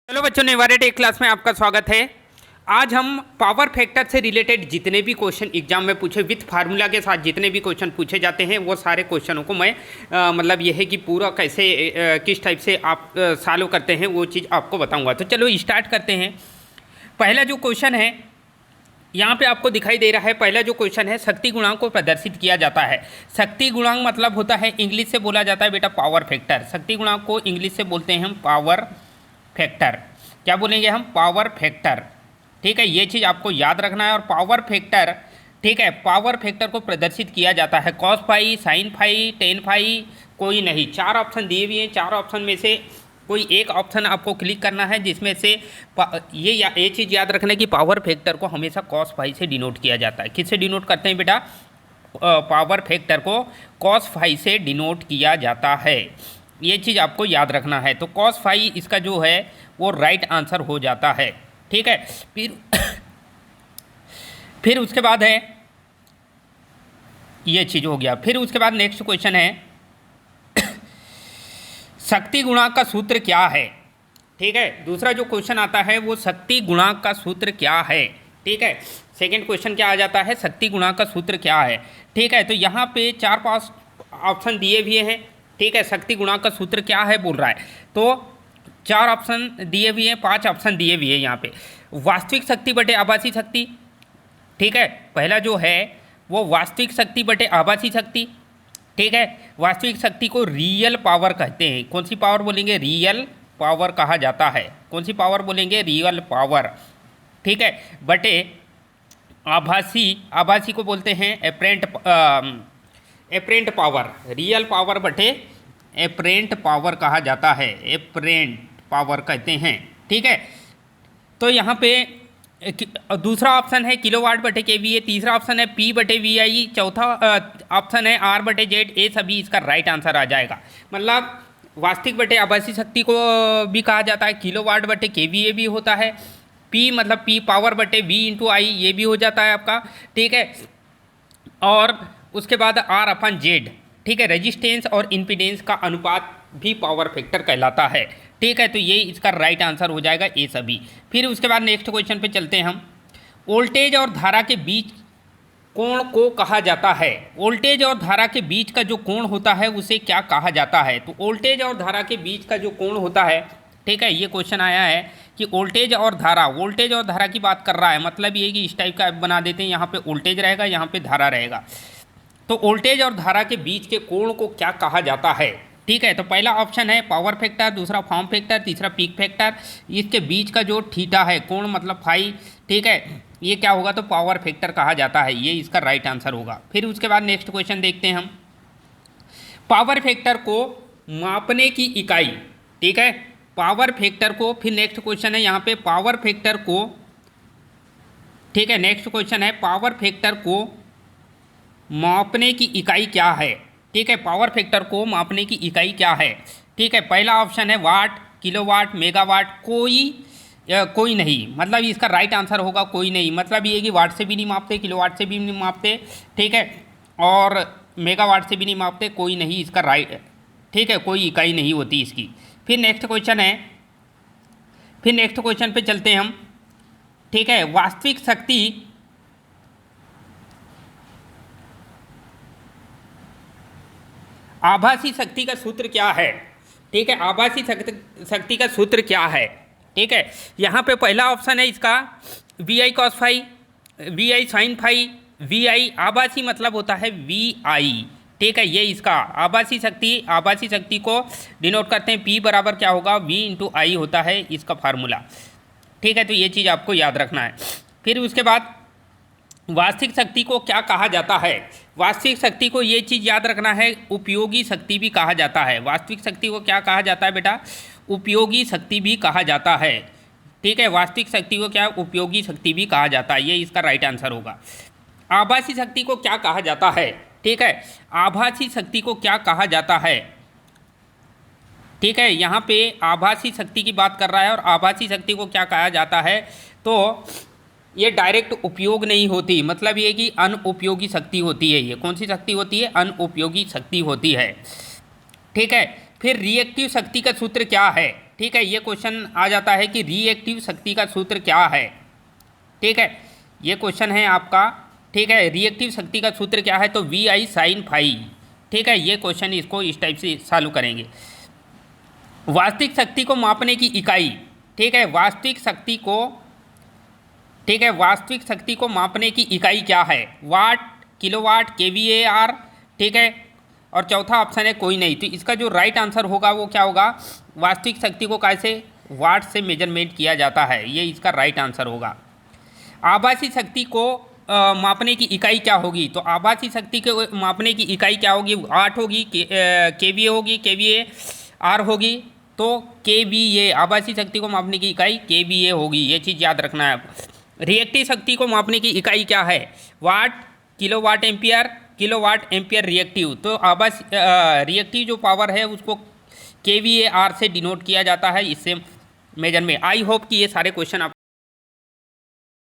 चलो बच्चों, Neware take class में आपका स्वागत है। आज हम पावर फैक्टर से रिलेटेड जितने भी क्वेश्चन एग्जाम में पूछे विथ फार्मूला के साथ जितने भी क्वेश्चन पूछे जाते हैं वो सारे क्वेश्चनों को मैं मतलब यह है कि पूरा कैसे किस टाइप से आप सॉल्व करते हैं वो चीज़ आपको बताऊंगा। तो चलो स्टार्ट करते हैं। पहला जो क्वेश्चन है यहाँ पे आपको दिखाई दे रहा है। पहला जो क्वेश्चन है, शक्ति गुणांक को प्रदर्शित किया जाता है। शक्ति गुणांक मतलब होता है, इंग्लिश से बोला जाता है बेटा पावर फैक्टर। शक्ति गुणांक को इंग्लिश से बोलते हैं हम पावर फैक्टर। क्या बोलेंगे हम? Power factor. ठीक है, ये चीज़ आपको याद रखना है। और पावर फैक्टर, ठीक है, पावर फैक्टर को प्रदर्शित किया जाता है cos phi, sine phi, tan phi, कोई नहीं। चार ऑप्शन दिए हुए हैं। चार ऑप्शन में से कोई एक ऑप्शन आपको क्लिक करना है जिसमें से ये चीज़ याद रखना है कि पावर फैक्टर को हमेशा कॉस फाई से डिनोट किया जाता है। किससे डिनोट करते हैं बेटा? पावर फैक्टर को कॉस फाई से डिनोट किया जाता है। ये चीज़ आपको याद रखना है। तो कॉस फाई इसका जो है वो राइट आंसर हो जाता है। ठीक है, फिर उसके बाद है, ये चीज़ हो गया। फिर उसके बाद नेक्स्ट क्वेश्चन है, शक्ति गुणांक का सूत्र क्या है? ठीक है, दूसरा जो क्वेश्चन आता है वो शक्ति गुणांक का सूत्र क्या है? ठीक है, सेकंड क्वेश्चन क्या आ जाता है? शक्ति गुणांक का सूत्र क्या है? ठीक है, तो यहाँ पे 4-5 ऑप्शन दिए हुए हैं। ठीक है, शक्ति गुणांक का सूत्र क्या है बोल रहा है। तो 4 ऑप्शन दिए हुए हैं, 5 ऑप्शन दिए हुए हैं यहाँ पे। वास्तविक शक्ति बटे आभासी शक्ति। ठीक है, पहला जो है वो वास्तविक शक्ति बटे आभासी शक्ति। ठीक है, वास्तविक शक्ति को रियल पावर कहते हैं। कौन सी पावर बोलेंगे? रियल पावर कहा जाता है। कौन सी पावर बोलेंगे? Real power. ठीक है, बटे आभासी को बोलते हैं एपरेंट पावर। रियल पावर बटे एपरेंट पावर कहा जाता है। एपरेंट पावर कहते हैं। ठीक है, तो यहाँ पे दूसरा ऑप्शन है किलोवाट बटे केवीए। तीसरा ऑप्शन है पी बटे वीआई। चौथा ऑप्शन है आर बटे जेड। ये सभी इसका राइट आंसर आ जाएगा। मतलब वास्तविक बटे आभासी शक्ति को भी कहा जाता है, किलोवाट बटे केवीए भी होता है, पी मतलब पी पावर बटे वी इंटू आई ये भी हो जाता है आपका। ठीक है, और उसके बाद आर अपन जेड। ठीक है, रेजिस्टेंस और इम्पीडेंस का अनुपात भी पावर फैक्टर कहलाता है। ठीक है, तो ये इसका राइट आंसर हो जाएगा ये सभी। फिर उसके बाद नेक्स्ट क्वेश्चन पे चलते हैं हम। वोल्टेज और धारा के बीच कोण को कहा जाता है। वोल्टेज और धारा के बीच का जो कोण होता है उसे क्या कहा जाता है? तो वोल्टेज और धारा के बीच का जो कोण होता है, ठीक है, ये क्वेश्चन आया है कि वोल्टेज और धारा की बात कर रहा है। मतलब ये कि इस टाइप का बना देते हैं, यहाँ पे वोल्टेज रहेगा, यहाँ पे धारा रहेगा। तो वोल्टेज और धारा के बीच के कोण को क्या कहा जाता है? ठीक है, तो पहला ऑप्शन है पावर फैक्टर, दूसरा फॉर्म फैक्टर, तीसरा पीक फैक्टर। इसके बीच का जो थीटा है, कोण मतलब फाई, ठीक है, ये क्या होगा? तो पावर फैक्टर कहा जाता है। ये इसका राइट आंसर होगा। फिर उसके बाद नेक्स्ट क्वेश्चन देखते हैं हम। पावर फैक्टर को मापने की इकाई। ठीक है, पावर फैक्टर को, फिर नेक्स्ट क्वेश्चन है यहाँ पे पावर फैक्टर को, ठीक है, नेक्स्ट क्वेश्चन है पावर फैक्टर को मापने की इकाई क्या है? ठीक है, पावर फैक्टर को मापने की इकाई क्या है? ठीक है, पहला ऑप्शन है वाट, किलोवाट, मेगावाट। कोई नहीं, मतलब इसका राइट आंसर होगा कोई नहीं। मतलब ये कि वाट से भी नहीं मापते, किलोवाट से भी नहीं मापते, ठीक है, और मेगावाट से भी नहीं मापते, कोई नहीं इसका राइट। ठीक है, कोई इकाई नहीं होती इसकी। फिर नेक्स्ट क्वेश्चन है, फिर नेक्स्ट क्वेश्चन पे चलते हैं हम। ठीक है, वास्तविक शक्ति आभासी शक्ति का सूत्र क्या है? ठीक है, आभासी शक्ति का सूत्र क्या है? ठीक है, यहाँ पे पहला ऑप्शन है इसका V I cos phi, V I sin phi, V I. आभासी मतलब होता है वी आई। ठीक है, ये इसका आभासी शक्ति को डिनोट करते हैं। पी बराबर क्या होगा? वी इंटू आई होता है इसका फार्मूला। ठीक है, तो ये चीज़ आपको याद रखना है। फिर उसके बाद वास्तविक शक्ति को क्या कहा जाता है? वास्तविक शक्ति को ये चीज़ याद रखना है, उपयोगी शक्ति भी कहा जाता है। वास्तविक शक्ति को क्या कहा जाता है बेटा? उपयोगी शक्ति भी कहा जाता है। ठीक है, वास्तविक शक्ति को क्या? उपयोगी शक्ति भी कहा जाता है। ये इसका राइट आंसर होगा। आभासी शक्ति को क्या कहा जाता है? ठीक है, आभासी शक्ति को क्या कहा जाता है? ठीक है, यहाँ पे आभासी शक्ति की बात कर रहा है और आभासी शक्ति को क्या कहा जाता है? तो ये डायरेक्ट उपयोग नहीं होती, मतलब ये कि अनुपयोगी शक्ति होती है। ये कौन सी शक्ति होती है? अनुपयोगी शक्ति होती है। ठीक है, फिर रिएक्टिव शक्ति का सूत्र क्या है? ठीक है, ये क्वेश्चन आ जाता है कि रिएक्टिव शक्ति का सूत्र क्या है। ठीक है, ये क्वेश्चन है आपका। ठीक है, रिएक्टिव शक्ति का सूत्र क्या है, तो वी आई साइन फाई। ठीक है, ये क्वेश्चन इसको इस टाइप से सॉल्व करेंगे। वास्तविक शक्ति को मापने की इकाई। ठीक है, वास्तविक शक्ति को, ठीक है, वास्तविक शक्ति को मापने की इकाई क्या है, वाट, किलोवाट, केवीएआर। ठीक है, और चौथा ऑप्शन है कोई नहीं। तो इसका जो राइट आंसर होगा वो क्या होगा, वास्तविक शक्ति को कैसे वाट से मेजरमेंट किया जाता है, ये इसका राइट आंसर होगा। आभासी शक्ति को मापने की इकाई क्या होगी, तो आभासी शक्ति को मापने की इकाई क्या होगी, वाट होगी, केवीए होगी, केवीए आर होगी। तो केवीए, आभासी शक्ति को मापने की इकाई केवीए होगी, ये चीज़ याद रखना है। रिएक्टिव शक्ति को मापने की इकाई क्या है, watt, kilowatt ampere, kilowatt ampere reactive. तो आभासी रिएक्टिव जो पावर है उसको केवीए आर से डिनोट किया जाता है, इससे मेजर में। आई होप कि ये सारे क्वेश्चन आपको